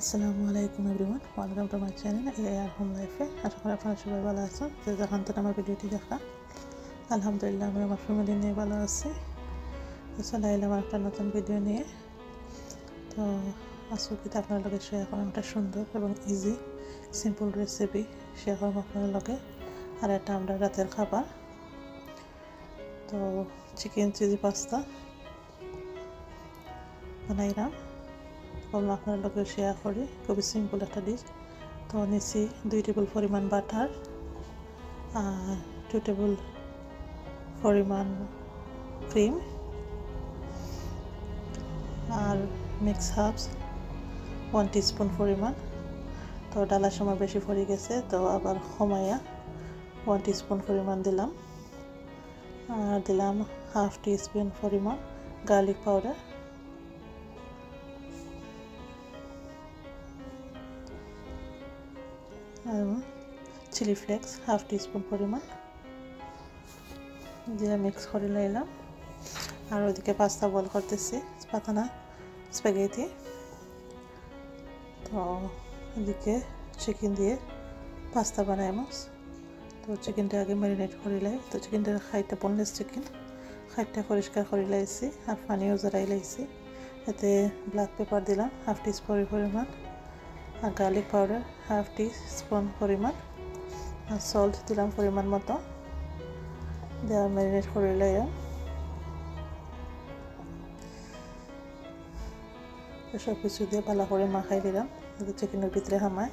আসসালামু আলাইকুম everyone, welcome to my channel AR home লাইফে। আশা করি আপনারা সবাই ভালো আছেন। যে যখন থেকে আমার ভিডিওটি দেখা, আলহামদুলিল্লাহ আমি আমার ফ্যামিলি নিয়ে ভালো আছি। তো চলে এলাম একটা নতুন ভিডিও নিয়ে। তো আজকে আপনার লগে শেয়ার করলাম একটা সুন্দর এবং ইজি সিম্পল রেসিপি শেয়ার করলাম আপনার লগে। আর এটা আমরা রাতের খাবার, তো চিকেন চিজি পাস্তা বানাইলাম। আপনার লগে শেয়ার করি, খুবই সিম্পল একটা ডিশ। তো নিচ্ছি 2 টেবিল পরিমাণ বাটার, আর 2 টেবিল পরিমাণ ক্রিম, আর মিক্স হার্বস 1 টিস্পুন পরিমাণ। তো ডালার সময় বেশি পড়ে গেছে, তো আবার কমাইয়া 1 টিস্পুন পরিমাণ দিলাম। আর দিলাম হাফ টিস্পুন পরিমাণ garlic powder, chilli flakes half teaspoon পরিমাণ দিয়ে মিক্স করে নিলাম। আর ওইদিকে পাস্তা বল করতেছি, পাতানা স্প্যাগেটি। তো এদিকে চিকেন দিয়ে পাস্তা বানাইমো। তো চিকেনটা আগে ম্যারিনেট করে লাই। তো চিকেনটা খাইটা বোনলেস চিকেন, খাইটা পরিষ্কার করে লাইছি আর পানিও জড়াই লাইছি। এতে ব্ল্যাক পেপার দিলাম হাফ টিস্পুন পরিমাণ, আর গার্লিক পাউডার হাফ টিস্পুন পরিমাণ, আর সল্ট দিলাম পরিমাণ মতো। দেওয়া ম্যারিনেট করে লাইলাম। সব কিছু দিয়ে ভালো করে মাখাই দিলাম যাতে চিকেনের ভিতরে হামায়।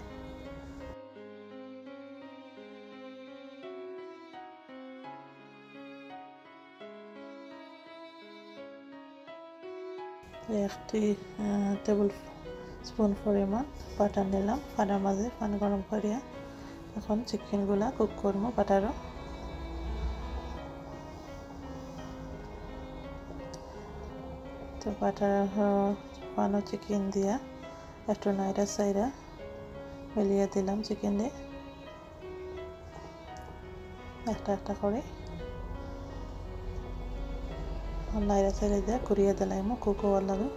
একটি টেবিল স্পুন পরিমাণ বাটার নিলাম, পানির মাঝে পানি গরম করিয়া এখন চিকেনগুলা কুক করবো বাটারও। তো বাটার পানো চিকেন দিয়া একটু নাইরা সাইরা মিলিয়ে দিলাম চিকেন দিয়ে একটা একটা করে। নাইরা সাইরা দিয়ে ঘুরিয়ে দিলাম কুক হওয়ার লাগে।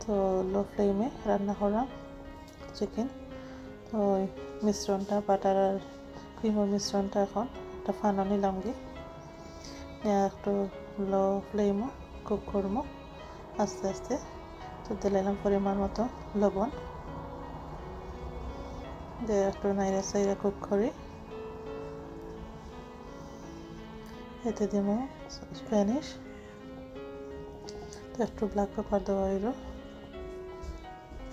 তো লো ফ্লেমে রান্না করলাম চিকেন। তো ওই মিশ্রণটা বাটার আর ক্রিমের মিশ্রণটা এখন একটা ফানো নিলাম গিয়ে একটু লো ফ্লেমও কুক করবো আস্তে আস্তে। তো দিলাম পরিমাণ মতো লবণ দিয়ে একটু নাইরা সাইরা কুক করি। এতে দিব স্প্যানিশ, তো একটু ব্ল্যাক পেপার দেওয়া হইল।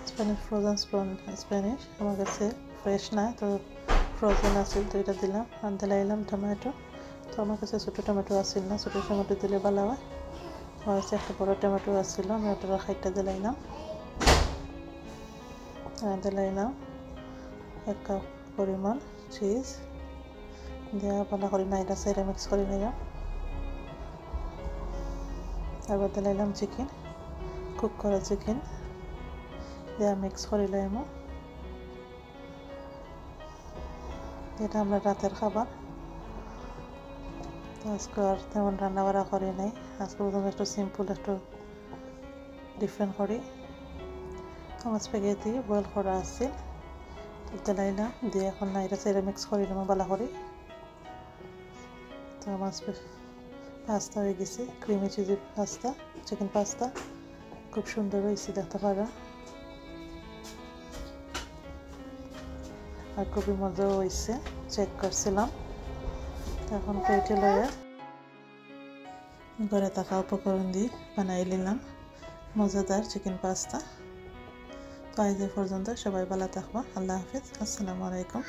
স্প্যানিশ ফ্রোজেন স্প্যানিশ আমার কাছে ফ্রেশ না, তো ফ্রোজেন আসিল, তো এটা দিলাম। আর দিলাইলাম টমেটো। তো আমার কাছে ছোটো টমেটো আসিল না, ছোটো টমেটো দিলে ভালো হয়। আমার কাছে একটা বড় টমেটো আসছিল, আমি ওটা খাইটা দিলাইলাম। দিলাইলাম 1 কাপ পরিমাণ চিজ দেওয়া ভালো করে নাইরা সাইরা মিক্স করে নিলাম। তারপর দিলাইলাম চিকেন, কুক করা চিকেন দেওয়া মিক্স করে নিলাম। এটা আমরা রাতের খাবার। তো আজকে আর তেমন রান্না বাড়া করি নাই, আজকে প্রথমে একটু সিম্পল একটু ডিফারেন্ট করি। আমার স্প্যাগেটি বয়েল করা আছে, তো দিলাইলাম দিয়ে এখন নাইরা সাইরা মিক্স করে নেবো ভালো করে। তো আমার পাস্তা হয়ে গেছে, creamy cheesy pasta, chicken pasta খুব সুন্দর হয়েছে দেখতে পারা, আর খুবই মজাও হয়েছে, চেক করছিলাম। এখন প্লেটে লয়ে ঘরে থাকা উপকরণ দিয়ে বানাই নিলাম মজাদার চিকেন পাস্তা। তো আজ এ পর্যন্ত, সবাই ভালো থাকবা। আল্লাহ হাফিজ, আসসালামু আলাইকুম।